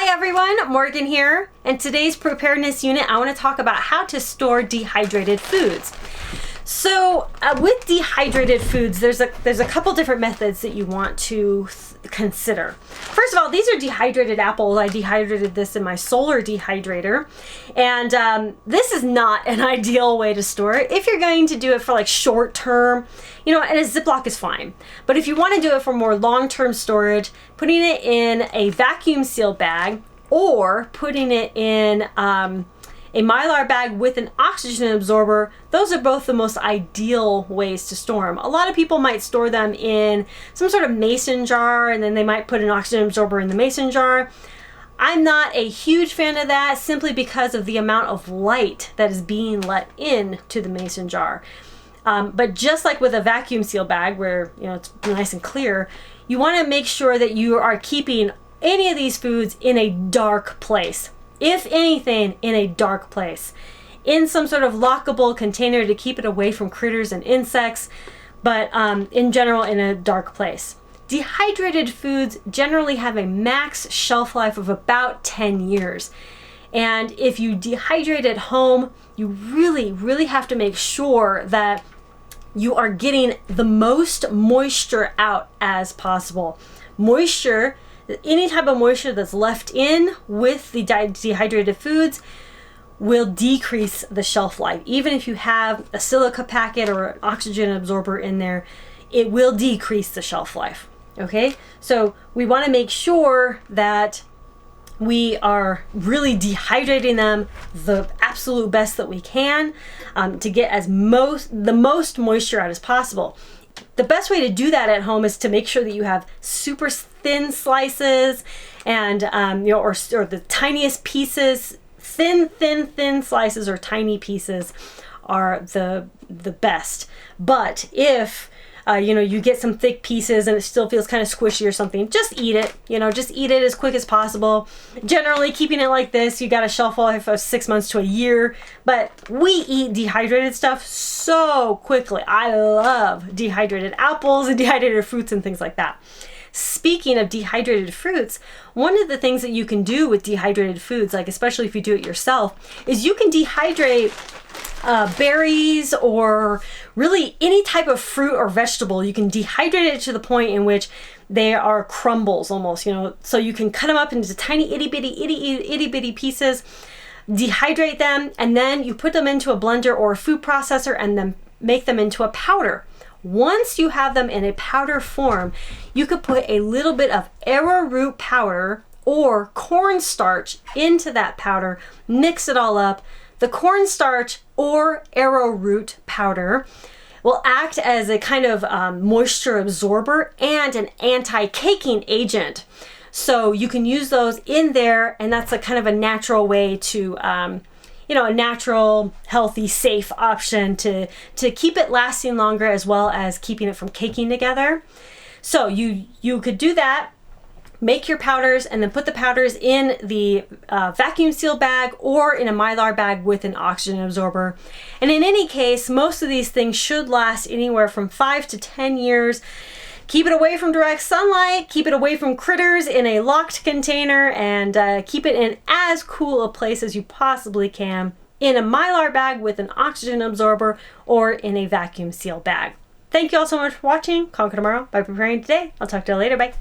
Hi everyone, Morgan here. In today's preparedness unit, I want to talk about how to store dehydrated foods. So with dehydrated foods, there's a couple different methods that you want to consider. First of all, these are dehydrated apples. I dehydrated this in my solar dehydrator, and this is not an ideal way to store it. If you're going to do it for like short term, and a Ziploc is fine. But if you want to do it for more long-term storage, putting it in a vacuum seal bag or putting it in a Mylar bag with an oxygen absorber, those are both the most ideal ways to store them. A lot of people might store them in some sort of mason jar, and then they might put an oxygen absorber in the mason jar. I'm not a huge fan of that simply because of the amount of light that is being let in to the mason jar. But just like with a vacuum seal bag where it's nice and clear, you want to make sure that you are keeping any of these foods in a dark place. If anything, in a dark place, in some sort of lockable container to keep it away from critters and insects, but in general in a dark place. Dehydrated foods generally have a max shelf life of about 10 years. And if you dehydrate at home, you really have to make sure that you are getting the most moisture out as possible. Any type of moisture that's left in with the dehydrated foods will decrease the shelf life. Even if you have a silica packet or an oxygen absorber in there, it will decrease the shelf life. Okay, so we want to make sure that we are really dehydrating them the absolute best that we can to get the most moisture out as possible. The best way to do that at home is to make sure that you have super thin slices and or the tiniest pieces. Thin slices or tiny pieces are the best. But if you get some thick pieces and it still feels kind of squishy or something, just eat it. Just eat it as quick as possible. Generally, keeping it like this, you got a shelf life of 6 months to a year. But we eat dehydrated stuff so quickly. I love dehydrated apples and dehydrated fruits and things like that. Speaking of dehydrated fruits, one of the things that you can do with dehydrated foods, like especially if you do it yourself, is you can dehydrate berries or really any type of fruit or vegetable. You can dehydrate it to the point in which they are crumbles almost, so you can cut them up into tiny itty bitty pieces, dehydrate them, and then you put them into a blender or a food processor and then make them into a powder. Once you have them in a powder form, you could put a little bit of arrowroot powder or cornstarch into that powder, mix it all up. The cornstarch or arrowroot powder will act as a kind of moisture absorber and an anti-caking agent. So you can use those in there, and that's a kind of a natural way to a natural, healthy, safe option to keep it lasting longer as well as keeping it from caking together. So you could do that, make your powders, and then put the powders in the vacuum seal bag or in a Mylar bag with an oxygen absorber. And in any case, most of these things should last anywhere from 5 to 10 years. Keep it away from direct sunlight, keep it away from critters in a locked container, and keep it in as cool a place as you possibly can in a Mylar bag with an oxygen absorber or in a vacuum seal bag. Thank you all so much for watching. Conquer tomorrow by preparing today. I'll talk to you later. Bye.